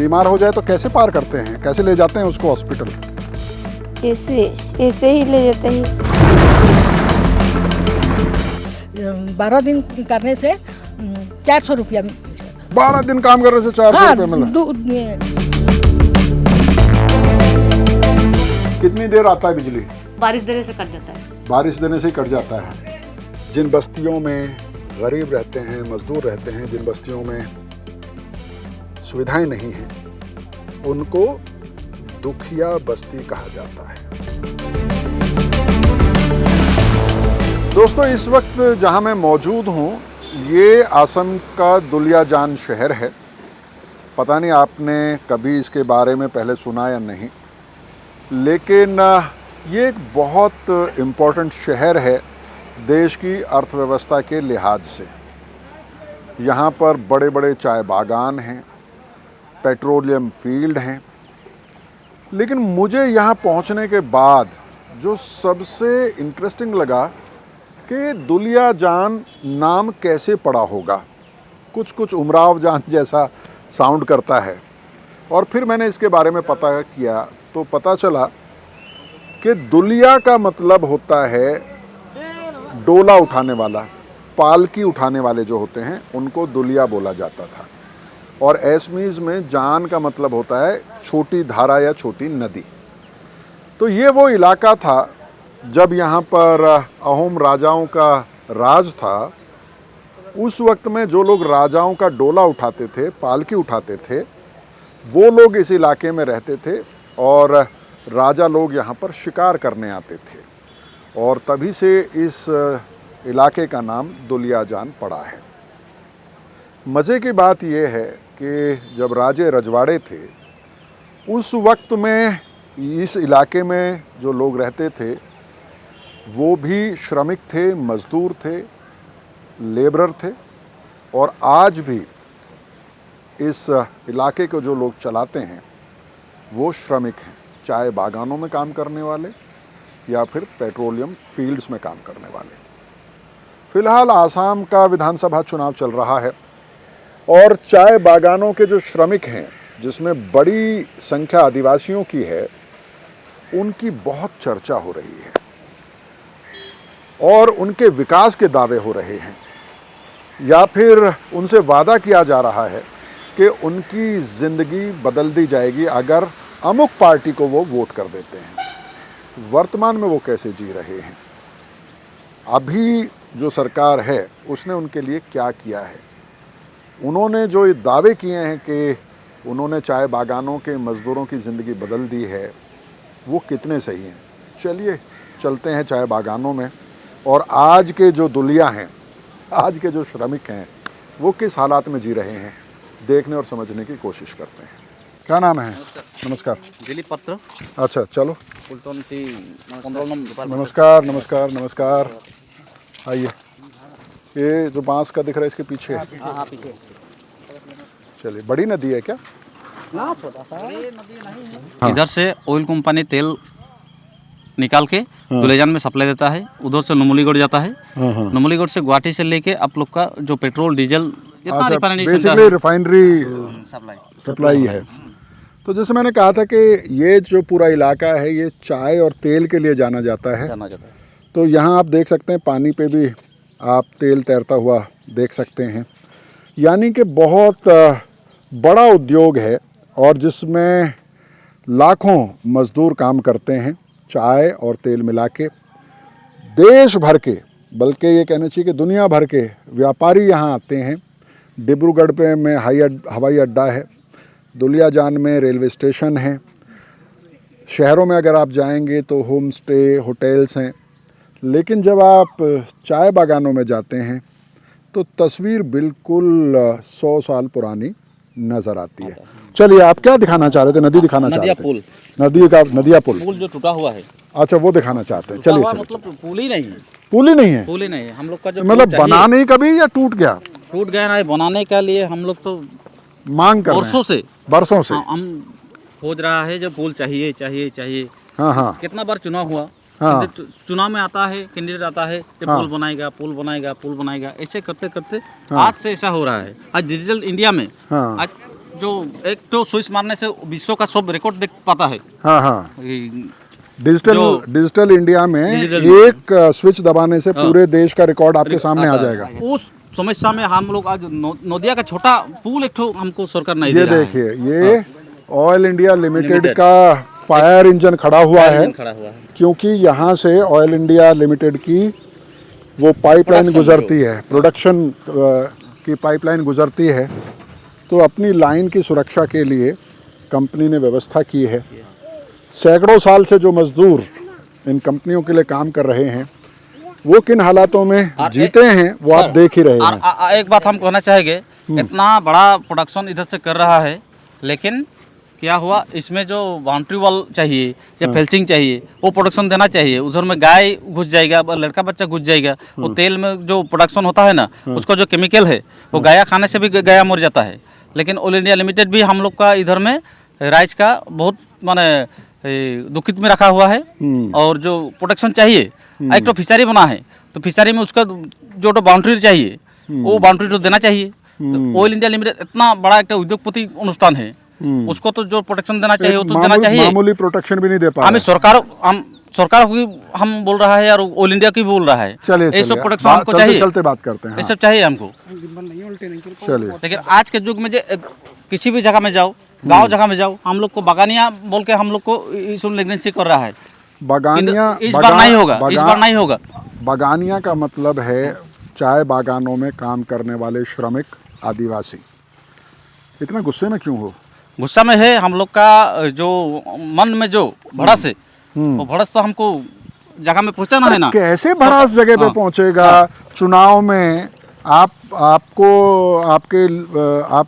बीमार हो जाए तो कैसे पार करते हैं, कैसे ले जाते हैं उसको हॉस्पिटल? ऐसे ही ले जाते हैं। 12 दिन करने से 400 रुपया। 12 दिन काम करने से 400 रुपये मिला। कितनी देर आता है बिजली? बारिश देने से कट जाता है। बारिश देने से ही कट जाता है। जिन बस्तियों में गरीब रहते हैं, मजदूर रहते हैं, जिन बस्तियों में सुविधाएं नहीं हैं, उनको दुखिया बस्ती कहा जाता है। दोस्तों, इस वक्त जहां मैं मौजूद हूं, ये असम का दुलियाजान शहर है। पता नहीं आपने कभी इसके बारे में पहले सुना या नहीं, लेकिन ये एक बहुत इम्पोर्टेंट शहर है देश की अर्थव्यवस्था के लिहाज से। यहाँ पर बड़े बड़े चाय बागान हैं, पेट्रोलियम फील्ड हैं, लेकिन मुझे यहाँ पहुँचने के बाद जो सबसे इंटरेस्टिंग लगा कि दुलियाजान नाम कैसे पड़ा होगा। कुछ कुछ उमराव जान जैसा साउंड करता है। और फिर मैंने इसके बारे में पता किया तो पता चला कि दुलिया का मतलब होता है डोला उठाने वाला, पालकी उठाने वाले जो होते हैं उनको दुलिया बोला जाता था। और एसमीज में जान का मतलब होता है छोटी धारा या छोटी नदी। तो ये वो इलाका था जब यहाँ पर अहोम राजाओं का राज था। उस वक्त में जो लोग राजाओं का डोला उठाते थे, पालकी उठाते थे, वो लोग इस इलाके में रहते थे और राजा लोग यहाँ पर शिकार करने आते थे। और तभी से इस इलाके का नाम दुलियाजान पड़ा है। मज़े की बात यह है कि जब राजे रजवाड़े थे, उस वक्त में इस इलाके में जो लोग रहते थे वो भी श्रमिक थे, मज़दूर थे, लेबरर थे। और आज भी इस इलाके को जो लोग चलाते हैं वो श्रमिक हैं, चाय बागानों में काम करने वाले या फिर पेट्रोलियम फील्ड्स में काम करने वाले। फिलहाल आसाम का विधानसभा चुनाव चल रहा है और चाय बागानों के जो श्रमिक हैं, जिसमें बड़ी संख्या आदिवासियों की है, उनकी बहुत चर्चा हो रही है और उनके विकास के दावे हो रहे हैं, या फिर उनसे वादा किया जा रहा है कि उनकी ज़िंदगी बदल दी जाएगी अगर अमुक पार्टी को वो वोट कर देते हैं। वर्तमान में वो कैसे जी रहे हैं, अभी जो सरकार है उसने उनके लिए क्या किया है, उन्होंने जो ये दावे किए हैं कि उन्होंने चाय बागानों के मज़दूरों की ज़िंदगी बदल दी है, वो कितने सही हैं। चलिए चलते हैं चाय बागानों में और आज के जो दुलिया हैं, आज के जो श्रमिक हैं, वो किस हालात में जी रहे हैं, देखने और समझने की कोशिश करते हैं। क्या नाम है? नमस्कार। दिलीप पत्र। अच्छा, चलो। नमस्कार। नमस्कार नमस्कार। आइए, ये जो बांस का दिख रहा है इसके पीछे। हाँ, पीछे। चलिए, बड़ी नदी है क्या? इधर से ऑयल कंपनी तेल निकाल के दुलियाजान में सप्लाई देता है, उधर से नुमलीगढ़ जाता है। नुमलीगढ़ से गुवाहाटी से लेके आप लोग का जो पेट्रोल डीजल जितना बेसिकली रिफाइनरी सप्लाई है। तो जैसे मैंने कहा था कि ये जो पूरा इलाका है ये चाय और तेल के लिए जाना जाता है। तो यहाँ आप देख सकते हैं पानी पे भी आप तेल तैरता हुआ देख सकते हैं। यानी कि बहुत बड़ा उद्योग है और जिसमें लाखों मज़दूर काम करते हैं, चाय और तेल मिला के। देश भर के, बल्कि ये कहना चाहिए कि दुनिया भर के व्यापारी यहाँ आते हैं। डिब्रूगढ़ पे में हवाई अड्डा है, दुलियाजान में रेलवे स्टेशन है, शहरों में अगर आप जाएंगे तो होम स्टे होटल्स हैं। लेकिन जब आप चाय बागानों में जाते हैं तो तस्वीर बिल्कुल 100 साल पुरानी नज़र आती है। चलिए, आप क्या दिखाना चाह रहे थे? नदी दिखाना चाह रहे थे? पुल, नदिया पुल जो टूटा हुआ है। अच्छा, वो दिखाना चाहते हैं। चलिए मतलब पुल ही नहीं है। पुल ही नहीं है? पुल ही नहीं है। हम लोग का जो मतलब बना नहीं कभी या टूट गया? टूट गया ना, बनाने के लिए हम लोग तो मांग कर रहे हैं बरसों से। हम खोज रहा है जो पुल चाहिए चाहिए चाहिए। हाँ। कितना बार चुनाव हुआ, हाँ। चुनाव में आता है कैंडिडेट आता है कि हाँ। पुल बनाएगा पुल बनाएगा पुल बनाएगा, ऐसे करते करते आज से ऐसा हो रहा है। आज डिजिटल इंडिया में हाँ। आज जो एक तो स्विच मारने से विश्व का सब रिकॉर्ड देख पाता है। हाँ हाँ, ये डिजिटल इंडिया में एक स्विच दबाने से पूरे देश का रिकॉर्ड आपके सामने आ जाएगा। उस समस्या में हम लोग आज नदिया का छोटा पुल एक ठो हमको सरकार नहीं दे ये रहा है। देखिए, ये ऑयल इंडिया लिमिटेड का फायर इंजन खड़ा हुआ है, खड़ा हुआ है। क्योंकि यहाँ से ऑयल इंडिया लिमिटेड की वो पाइपलाइन गुजरती है, प्रोडक्शन की पाइपलाइन गुजरती है। तो अपनी लाइन की सुरक्षा के लिए कंपनी ने व्यवस्था की है। सैकड़ों साल से जो मजदूर इन कंपनियों के लिए काम कर रहे हैं, वो किन हालातों में जीते हैं वो आप देख ही रहे हैं। एक बात हम कहना चाहेंगे, इतना बड़ा प्रोडक्शन इधर से कर रहा है, लेकिन क्या हुआ, इसमें जो बाउंड्री वॉल चाहिए या फेंसिंग चाहिए वो प्रोडक्शन देना चाहिए। उधर में गाय घुस जाएगा, लड़का बच्चा घुस जाएगा, वो तेल में जो प्रोडक्शन होता है ना, उसका जो केमिकल है वो गाया खाने से भी गाया मर जाता है। लेकिन ऑयल इंडिया लिमिटेड भी हम लोग का इधर में राइस का बहुत माने दुखित में रखा हुआ है। और जो प्रोडक्शन चाहिए, एक तो फिशरी बना है, तो फिशरी में उसका जो तो बाउंड्री चाहिए वो बाउंड्री तो देना चाहिए। तो ऑयल इंडिया लिमिटेड इतना बड़ा एक उद्योगपति अनुष्ठान है, उसको तो जो प्रोटेक्शन देना चाहिए वो तो देना चाहिए। मामूली प्रोटेक्शन भी नहीं दे पा हमें सरकार को हम बोल रहा है और ऑल इंडिया की बोल रहा है। चलिए ये सब प्रोटेक्शन हमको चाहिए, चलते बात करते हैं। ये सब चाहिए हमको। चलिए, लेकिन आज के युग में जो किसी भी जगह में जाओ, गांव जगह में जाओ, हम लोग को बगानिया बोल के हम लोग को इग्नोरेंसी कर रहा है। बगानिया इस बार नहीं होगा, इस बार नहीं होगा। बगानिया का मतलब है चाय बागानों में काम करने वाले श्रमिक आदिवासी। इतना गुस्से में क्यों हो? गुस्सा में है हम लोग का जो मन में जो भड़ास है, वो भड़ास तो हमको जगह में पहुंचाना है ना। कैसे भड़ास जगह पे पहुंचेगा? चुनाव में आप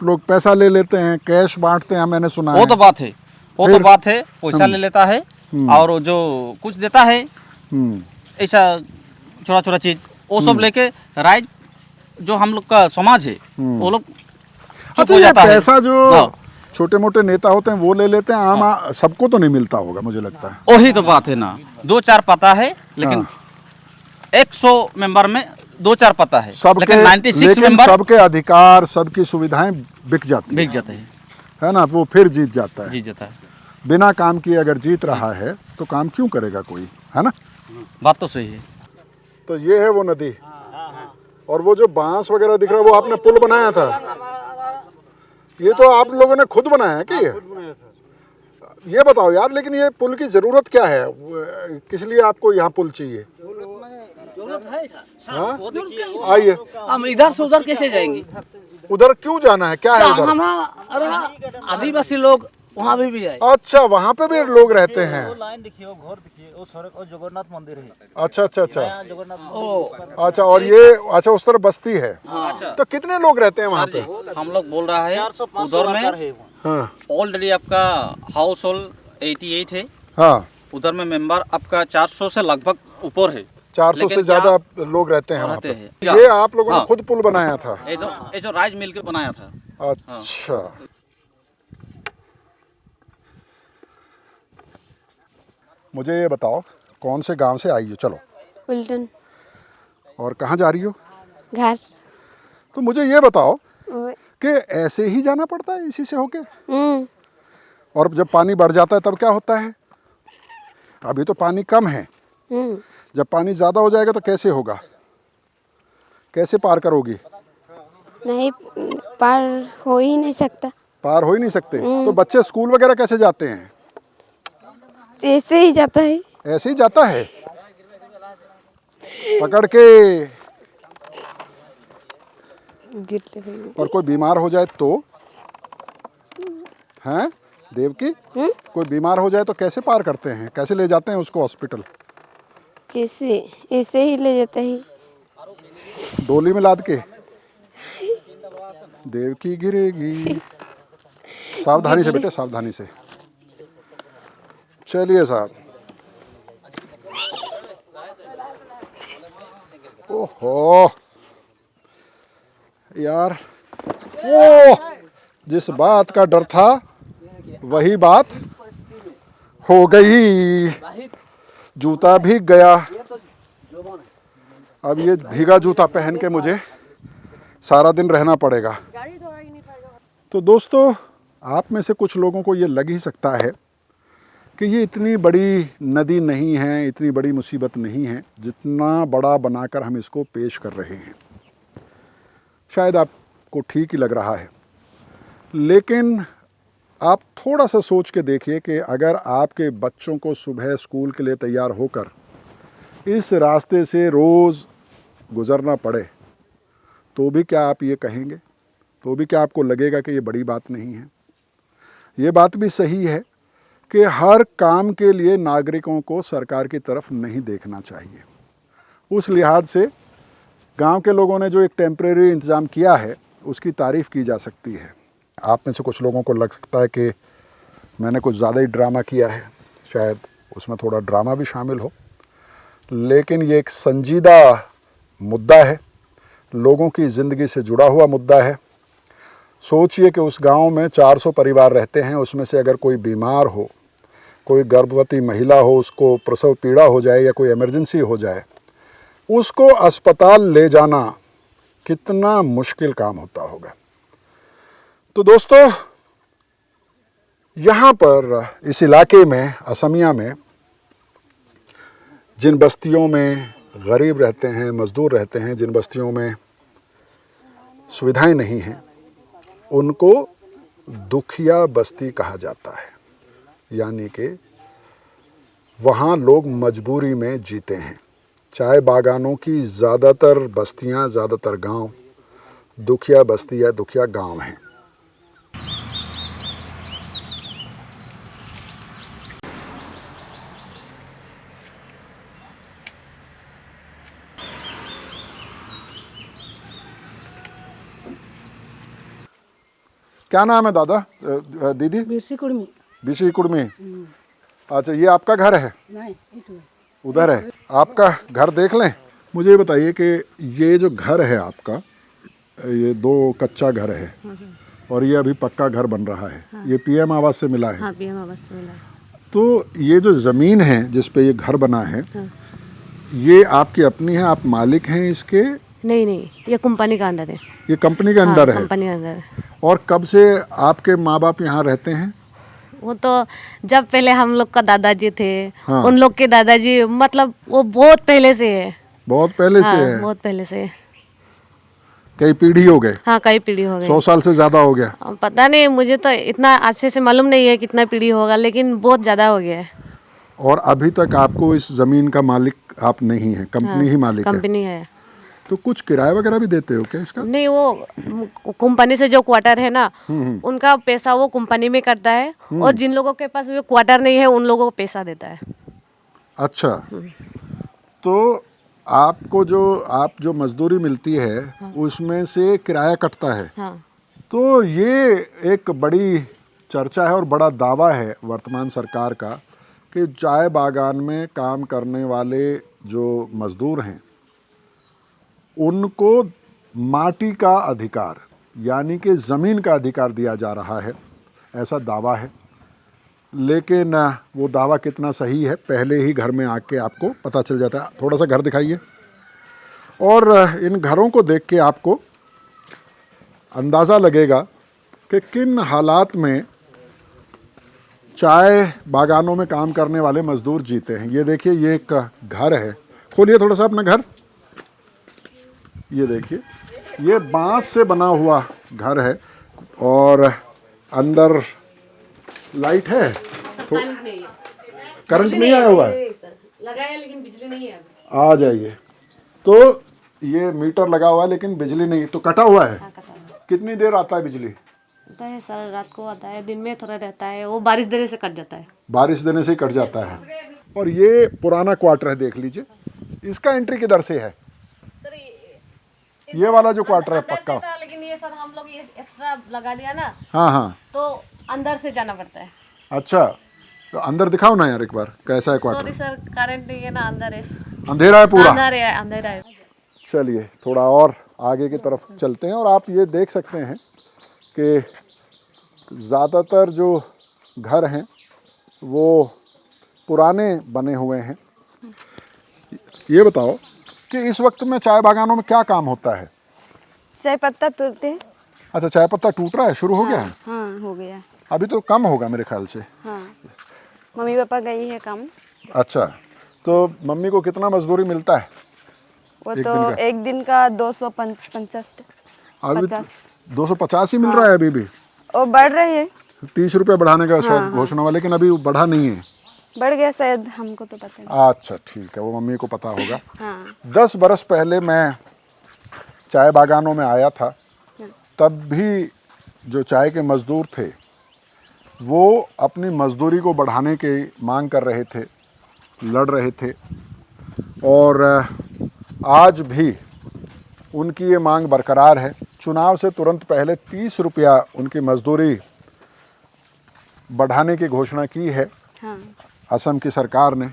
लोग पैसा ले लेते हैं, कैश बांटते हैं, मैंने सुना है। वो तो बात है, वो तो बात है, पैसा ले लेता है और जो कुछ देता है ऐसा छोटा छोटा चीज वो सब लेके राइज जो हम लोग का समाज है वो लोग चुप हो जाता है। पैसा जो छोटे मोटे नेता होते हैं वो ले लेते हैं, आम सबको तो नहीं मिलता होगा मुझे लगता है। वही तो बात है ना, 2-4 पता है, लेकिन 100 मेंबर में 2-4 पता है, लेकिन 96 मेंबर सबके अधिकार, सबकी सुविधाएं बिक जाती है ना, वो फिर जीत जाता है। बिना काम किए अगर जीत रहा है तो काम क्यों करेगा कोई, है ना? बात तो सही है। तो ये है वो नदी, और वो जो बांस वगैरह दिख रहा है वो आपने पुल बनाया था? ये तो आप लोगों ने खुद बनाया है कि ये बताओ यार, लेकिन ये पुल की जरूरत क्या है? किस लिए आपको यहाँ पुल चाहिए? आइए, हम इधर से उधर कैसे जाएंगे? उधर क्यों जाना है, क्या है उधर? हमारा आदिवासी लोग वहाँ भी आए। अच्छा, वहाँ पे भी लोग रहते हैं। लाइन देखिए, वो घर देखिए, वो सड़क और जगन्नाथ मंदिर है। अच्छा अच्छा अच्छा जगन्नाथ। अच्छा, और ये अच्छा उस तरफ बस्ती है। तो कितने लोग रहते हैं वहाँ पे? हम लोग बोल रहा है उधर में हाँ ऑलरेडी आपका हाउस होल्ड 88 है। हाँ, उधर में मेंबर आपका 400 से लगभग ऊपर है। 400 से ज्यादा लोग रहते हैं वहाँ पे। हैं। ये आप लोगों ने खुद पुल बनाया था? ये जो राइज मिलकर बनाया था। अच्छा, मुझे ये बताओ कौन से गांव से आई हो? चलो। उल्टन। और कहाँ जा रही हो? घर। तो मुझे ये बताओ कि ऐसे ही जाना पड़ता है इसी से होके? और जब पानी बढ़ जाता है तब क्या होता है? अभी तो पानी कम है, जब पानी ज़्यादा हो जाएगा तो कैसे होगा? कैसे पार करोगी? नहीं, पार हो ही नहीं सकता। पार हो ही नहीं सकते? तो बच्चे स्कूल वगैरह कैसे जाते हैं? ऐसे ही जाता है। ऐसे ही जाता है, पकड़ के। और कोई बीमार हो जाए तो? हैं देवकी, कोई बीमार हो जाए तो कैसे पार करते हैं? कैसे ले जाते हैं उसको हॉस्पिटल? कैसे? ऐसे ही ले जाता है, डोली में लाद के। देवकी गिरेगी। सावधानी से बेटे, सावधानी से। चलिए साहब। ओहो यार, ओ जिस बात का डर था वही बात हो गई। जूता भीग गया। अब ये भीगा जूता पहन के मुझे सारा दिन रहना पड़ेगा। तो दोस्तों, आप में से कुछ लोगों को ये लग ही सकता है कि ये इतनी बड़ी नदी नहीं है, इतनी बड़ी मुसीबत नहीं है जितना बड़ा बनाकर हम इसको पेश कर रहे हैं। शायद आपको ठीक ही लग रहा है, लेकिन आप थोड़ा सा सोच के देखिए कि अगर आपके बच्चों को सुबह स्कूल के लिए तैयार होकर इस रास्ते से रोज़ गुज़रना पड़े तो भी क्या आप ये कहेंगे? तो भी क्या आपको लगेगा कि ये बड़ी बात नहीं है? ये बात भी सही है कि हर काम के लिए नागरिकों को सरकार की तरफ नहीं देखना चाहिए। उस लिहाज से गांव के लोगों ने जो एक टेम्परेरी इंतज़ाम किया है उसकी तारीफ़ की जा सकती है। आप में से कुछ लोगों को लग सकता है कि मैंने कुछ ज़्यादा ही ड्रामा किया है, शायद उसमें थोड़ा ड्रामा भी शामिल हो, लेकिन ये एक संजीदा मुद्दा है, लोगों की ज़िंदगी से जुड़ा हुआ मुद्दा है। सोचिए कि उस गांव में 400 परिवार रहते हैं, उसमें से अगर कोई बीमार हो, कोई गर्भवती महिला हो, उसको प्रसव पीड़ा हो जाए या कोई इमरजेंसी हो जाए, उसको अस्पताल ले जाना कितना मुश्किल काम होता होगा। तो दोस्तों, यहाँ पर इस इलाके में, असमिया में, जिन बस्तियों में गरीब रहते हैं, मज़दूर रहते हैं, जिन बस्तियों में सुविधाएं नहीं हैं, उनको दुखिया बस्ती कहा जाता है। यानी कि वहाँ लोग मजबूरी में जीते हैं। चाय बागानों की ज़्यादातर बस्तियाँ, ज़्यादातर गांव दुखिया बस्ती या दुखिया गांव हैं। क्या नाम है दादा? दीदी? बिरसी कुड़मी। बिरसी कुड़मी। अच्छा, ये आपका घर है? नहीं, उधर है। आपका घर देख लें। मुझे ये बताइए कि ये जो घर है आपका, ये 2 कच्चा घर है और ये अभी पक्का घर बन रहा है। ये पीएम आवास से मिला है? हाँ, पीएम आवास से मिला। तो ये जो ज़मीन है जिस पे ये घर बना है, ये आपकी अपनी है? आप मालिक हैं इसके? नहीं, ये कंपनी का अंदर है। ये कंपनी के अंदर है? कंपनी के अंदर है। और कब से आपके माँ बाप यहाँ रहते हैं? वो तो जब पहले हम लोग का दादाजी थे, हाँ। उन लोग के दादाजी, मतलब वो बहुत पहले से है। बहुत पहले से है? बहुत पहले से। कई पीढ़ी हो गए? हाँ, कई पीढ़ी हो गई। 100 साल से ज़्यादा हो गया? पता नहीं, मुझे तो इतना अच्छे से मालूम नहीं है कितना पीढ़ी होगा, लेकिन बहुत ज़्यादा हो गया है। और अभी तक आपको इस ज़मीन का मालिक आप नहीं है, कंपनी ही मालिक है? कंपनी है। तो कुछ किराया वगैरह भी देते हो क्या इसका? नहीं, वो कंपनी से जो क्वार्टर है ना, उनका पैसा वो कंपनी में करता है, और जिन लोगों के पास वो क्वार्टर नहीं है उन लोगों को पैसा देता है। अच्छा, तो आपको जो मजदूरी मिलती है, हाँ, उसमें से किराया कटता है? हाँ। तो ये एक बड़ी चर्चा है और बड़ा दावा है वर्तमान सरकार का कि चाय बागान में काम करने वाले जो मजदूर हैं उनको माटी का अधिकार, यानी कि ज़मीन का अधिकार दिया जा रहा है, ऐसा दावा है। लेकिन वो दावा कितना सही है पहले ही घर में आके आपको पता चल जाता है। थोड़ा सा घर दिखाइए, और इन घरों को देख के आपको अंदाज़ा लगेगा कि किन हालात में चाय बागानों में काम करने वाले मज़दूर जीते हैं। ये देखिए, ये एक घर है। खोलिए थोड़ा सा अपना घर। ये देखिए, ये बांस से बना हुआ घर है और अंदर लाइट है। तो करंट नहीं आया हुआ है? लगाया लेकिन बिजली नहीं है। आ जाइए। तो ये मीटर लगा हुआ है लेकिन बिजली नहीं, तो कटा हुआ है। कितनी देर आता है बिजली? आता है सर, रात को आता है, दिन में थोड़ा रहता है, वो बारिश देने से कट जाता है। बारिश देने से ही कट जाता है। और ये पुराना क्वार्टर है, देख लीजिए। इसका एंट्री किधर से है? ये वाला जो क्वार्टर है पक्का, लेकिन ये सर हम लोग ये एक्स्ट्रा लगा दिया ना। हाँ हाँ, तो अंदर से जाना पड़ता है। अच्छा, तो अंदर दिखाओ ना यार एक बार, कैसा है क्वार्टर? सॉरी सर, करंट नहीं है ना, अंदर है। अंधेरा है पूरा? अंधेरा है। चलिए थोड़ा और आगे की तरफ चलते हैं और आप ये देख सकते हैं कि ज़्यादातर जो घर हैं वो पुराने बने हुए हैं। ये बताओ कि इस वक्त में चाय बागानों में क्या काम होता है? चाय पत्ता तोड़ते हैं। अच्छा, चाय पत्ता टूट रहा है, शुरू हो गया है? हाँ, हो गया। अभी तो कम होगा मेरे ख्याल से। हाँ, मम्मी पापा गई है काम। अच्छा, तो मम्मी को कितना मजदूरी मिलता है? वो एक तो दिन का? एक दिन का 250 अभी 50। 250 ही मिल रहा है अभी भी। वो बढ़ रही है, 30 रुपये बढ़ाने का शायद घोषणा हुआ, लेकिन अभी बढ़ा नहीं है। बढ़ गया शायद, हमको तो पता नहीं। अच्छा ठीक है, वो मम्मी को पता होगा। हाँ 10 बरस पहले मैं चाय बागानों में आया था, तब भी जो चाय के मज़दूर थे वो अपनी मज़दूरी को बढ़ाने की मांग कर रहे थे, लड़ रहे थे, और आज भी उनकी ये मांग बरकरार है। चुनाव से तुरंत पहले 30 रुपया उनकी मज़दूरी बढ़ाने की घोषणा की है हाँ। असम की सरकार ने।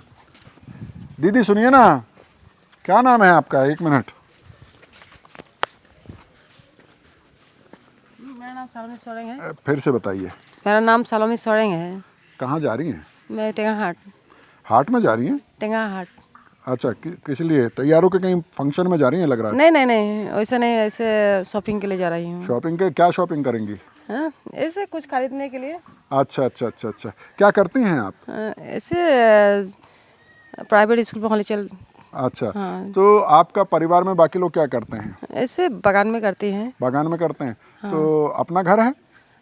दीदी सुनिए ना, क्या नाम है आपका? 1 मिनट। मेरा नाम सलोमी सोरेंग है। फिर से बताइए। मेरा नाम सलोमी सोरेंग है। कहाँ जा रही हैं? मैं टेंगा हाट में जा रही हैं? टेंगा हाट। अच्छा, किस लिए? तैयार होकर कहीं फंक्शन में जा रही हैं लग रहा है। नहीं नहीं नहीं, वैसे नहीं, ऐसे शॉपिंग के लिए जा रही हूँ। शॉपिंग के? क्या शॉपिंग करेंगी? हाँ, ऐसे कुछ खरीदने के लिए। अच्छा अच्छा अच्छा अच्छा, क्या करती हैं आप? ऐसे प्राइवेट स्कूल में हॉली चल। अच्छा, हाँ। तो आपका परिवार में बाकी लोग क्या करते हैं? ऐसे बागान में करती हैं। बागान में करते हैं। तो अपना घर है?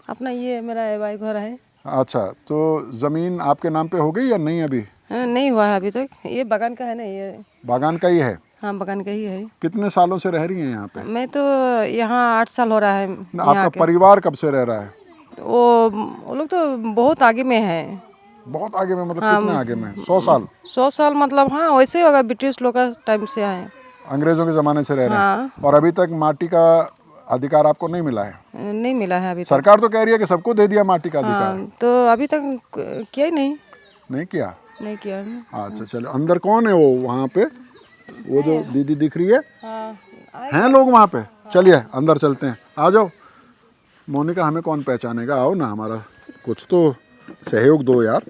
अपना ये मेरा भाई घर है। अच्छा, तो ज़मीन आपके नाम पे हो गई या नहीं अभी? नहीं हुआ है अभी तक। ये बागान का है ना, ये बागान का ही है? हाँ, बागान का ही है। कितने सालों से रह रही हैं यहाँ पे? मैं तो यहाँ 8 साल हो रहा है। आपका परिवार कब से रह रहा है? वो लोग तो बहुत आगे में है। बहुत आगे में मतलब कितने आगे में? 100 साल? 100 साल मतलब, हाँ वैसे ही होगा, ब्रिटिश लोग का टाइम से आए। अंग्रेजों के ज़माने से रह रहे हैं। और अभी तक माटी का अधिकार आपको नहीं मिला है? नहीं मिला है अभी तक। सरकार तो कह रही है कि सबको दे दिया माटी का अधिकार। हाँ, तो अभी तक किया ही नहीं। नहीं किया? नहीं किया। अच्छा चलो, अंदर कौन है वो वहाँ पे? वो जो दीदी दिख रही है? हाँ, हैं लोग वहाँ पे? चलिए अंदर चलते हैं, आ जाओ। मोनिका, हमें कौन पहचानेगा? आओ ना, हमारा कुछ तो सहयोग दो यार।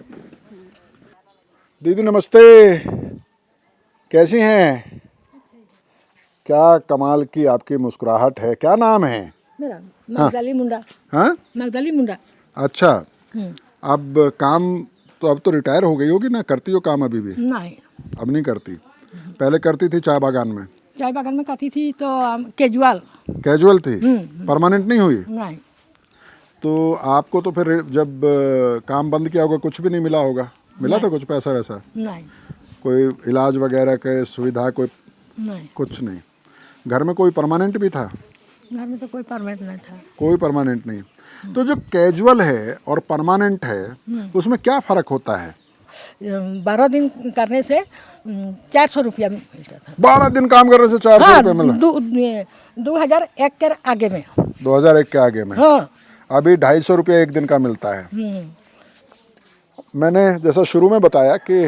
दीदी नमस्ते, कैसी हैं? क्या कमाल की आपकी मुस्कुराहट है। क्या नाम है? मेरा मगदली मुंडा। हाँ, मगदली मुंडा। अच्छा, अब काम तो अब तो रिटायर हो गई होगी ना? करती हो काम अभी भी? नहीं, अब नहीं करती। पहले करती थी चाय बागान में? चाय बागान में करती थी तो कैजुअल। कैजुअल थी? परमानेंट नहीं हुई? नहीं। तो आपको तो फिर जब काम बंद किया होगा कुछ भी नहीं मिला होगा? मिला था कुछ पैसा वैसा? नहीं। कोई इलाज वगैरह के सुविधा कोई? नहीं। कुछ नहीं। घर में कोई परमानेंट भी था? घर में तो कोई परमानेंट नहीं था। कोई परमानेंट नहीं। तो जो कैजुअल है और परमानेंट है उसमें क्या फ़र्क होता है? 12 दिन करने से 400 रुपया मिलता था। 12 दिन काम करने से 400 रुपये मिला? 2001 के आगे में। 2001 के आगे में? हाँ। अभी 250 रुपया एक दिन का मिलता है। मैंने जैसा शुरू में बताया कि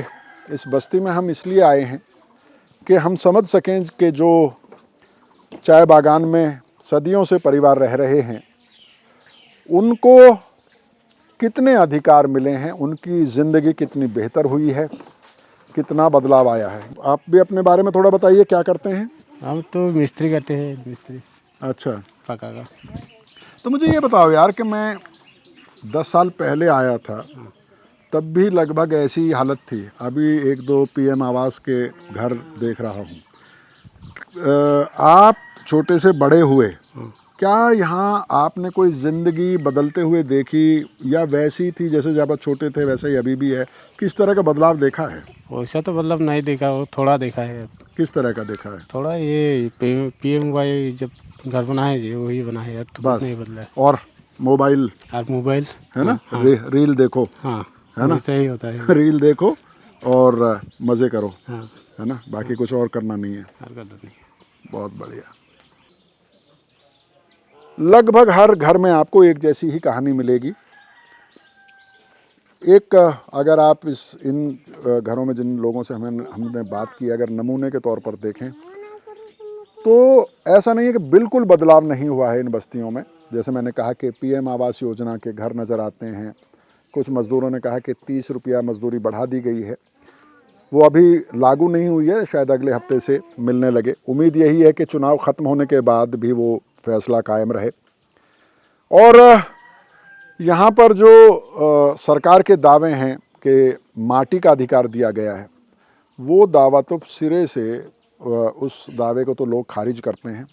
इस बस्ती में हम इसलिए आए हैं कि हम समझ सकें कि जो चाय बागान में सदियों से परिवार रह रहे हैं उनको कितने अधिकार मिले हैं, उनकी ज़िंदगी कितनी बेहतर हुई है, कितना बदलाव आया है। आप भी अपने बारे में थोड़ा बताइए, क्या करते हैं? हम तो मिस्त्री करते हैं, मिस्त्री। अच्छा, पक्का का। तो मुझे ये बताओ यार कि मैं 10 साल पहले आया था तब भी लगभग ऐसी ही हालत थी। अभी 1-2 PM आवास के घर देख रहा हूँ। आप छोटे से बड़े हुए, क्या यहाँ आपने कोई ज़िंदगी बदलते हुए देखी या वैसी थी जैसे जब आप छोटे थे वैसे ही अभी भी है? किस तरह का बदलाव देखा है? वैसा तो मतलब नहीं देखा, वो थोड़ा देखा है। किस तरह का देखा है? थोड़ा ये PMY जब घर बना है जी वही बना है, तो बस नहीं बदला है। और मोबाइल और मोबाइल है ना? हाँ। रील देखो, हाँ है ना? सही होता है। रील देखो और मज़े करो, हाँ, है ना? बाकी कुछ और करना नहीं है। और करना नहीं। बहुत बढ़िया। लगभग हर घर में आपको एक जैसी ही कहानी मिलेगी। एक अगर आप इन घरों में जिन लोगों से हमने बात की, अगर नमूने के तौर पर देखें तो ऐसा नहीं है कि बिल्कुल बदलाव नहीं हुआ है इन बस्तियों में। जैसे मैंने कहा कि PM आवास योजना के घर नज़र आते हैं। कुछ मज़दूरों ने कहा कि 30 रुपया मज़दूरी बढ़ा दी गई है, वो अभी लागू नहीं हुई है, शायद अगले हफ्ते से मिलने लगे। उम्मीद यही है कि चुनाव ख़त्म होने के बाद भी वो फैसला कायम रहे। और यहाँ पर जो सरकार के दावे हैं कि माटी का अधिकार दिया गया है, वो दावा तो सिरे से उस दावे को तो लोग खारिज करते हैं।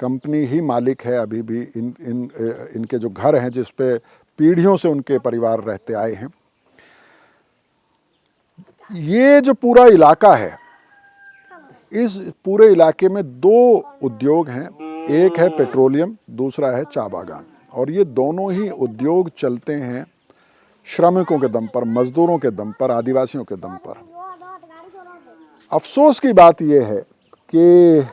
कंपनी ही मालिक है अभी भी इनके जो घर हैं जिस पे पीढ़ियों से उनके परिवार रहते आए हैं। ये जो पूरा इलाका है, इस पूरे इलाके में 2 उद्योग हैं, एक है पेट्रोलियम, दूसरा है चाय बागान, और ये दोनों ही उद्योग चलते हैं श्रमिकों के दम पर, मजदूरों के दम पर, आदिवासियों के दम पर। अफसोस की बात यह है कि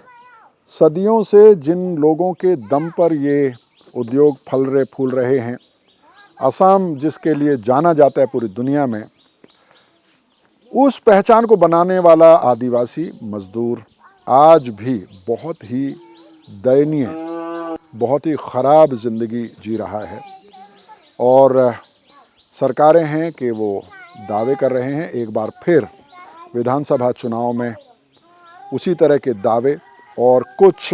सदियों से जिन लोगों के दम पर ये उद्योग फल फूल रहे हैं, असम जिसके लिए जाना जाता है पूरी दुनिया में, उस पहचान को बनाने वाला आदिवासी मजदूर आज भी बहुत ही दयनीय, बहुत ही ख़राब ज़िंदगी जी रहा है। और सरकारें हैं कि वो दावे कर रहे हैं, एक बार फिर विधानसभा चुनाव में उसी तरह के दावे और कुछ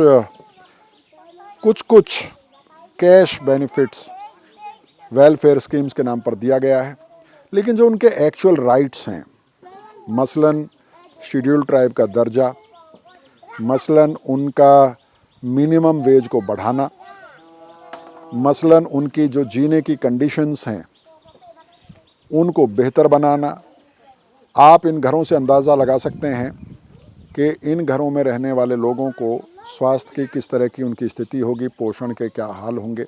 कैश बेनिफिट्स वेलफेयर स्कीम्स के नाम पर दिया गया है, लेकिन जो उनके एक्चुअल राइट्स हैं, मसलन शेड्यूल ट्राइब का दर्जा, मसलन उनका मिनिमम वेज को बढ़ाना, मसलन उनकी जो जीने की कंडीशंस हैं उनको बेहतर बनाना। आप इन घरों से अंदाज़ा लगा सकते हैं कि इन घरों में रहने वाले लोगों को स्वास्थ्य की किस तरह की उनकी स्थिति होगी, पोषण के क्या हाल होंगे।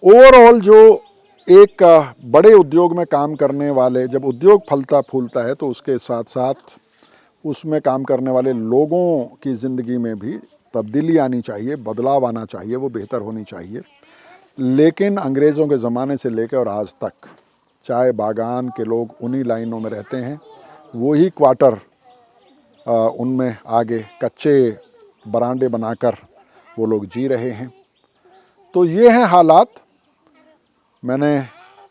ओवरऑल जो एक बड़े उद्योग में काम करने वाले, जब उद्योग फलता फूलता है तो उसके साथ साथ उसमें काम करने वाले लोगों की ज़िंदगी में भी तब्दीली आनी चाहिए, बदलाव आना चाहिए, वो बेहतर होनी चाहिए। लेकिन अंग्रेज़ों के ज़माने से लेकर और आज तक चाय बागान के लोग उन्हीं लाइनों में रहते हैं, वही क्वार्टर उनमें आगे कच्चे बरांडे बनाकर वो लोग जी रहे हैं। तो ये हैं हालात। मैंने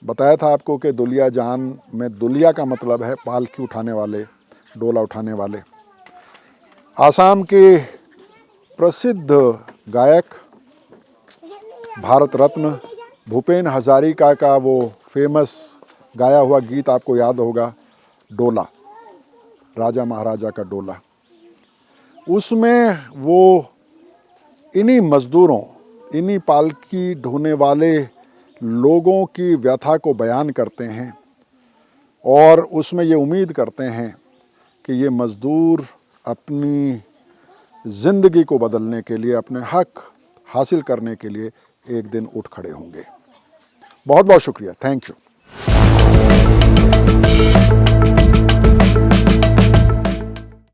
बताया था आपको कि दुलिया जान में दुलिया का मतलब है पालकी उठाने वाले, डोला उठाने वाले। आसाम के प्रसिद्ध गायक भारत रत्न भूपेन हजारिका का वो फेमस गाया हुआ गीत आपको याद होगा, डोला, राजा महाराजा का डोला। उसमें वो इन्हीं मज़दूरों, इन्हीं पालकी ढोने वाले लोगों की व्यथा को बयान करते हैं और उसमें ये उम्मीद करते हैं कि ये मज़दूर अपनी ज़िंदगी को बदलने के लिए, अपने हक हासिल करने के लिए एक दिन उठ खड़े होंगे। बहुत बहुत शुक्रिया, थैंक यू।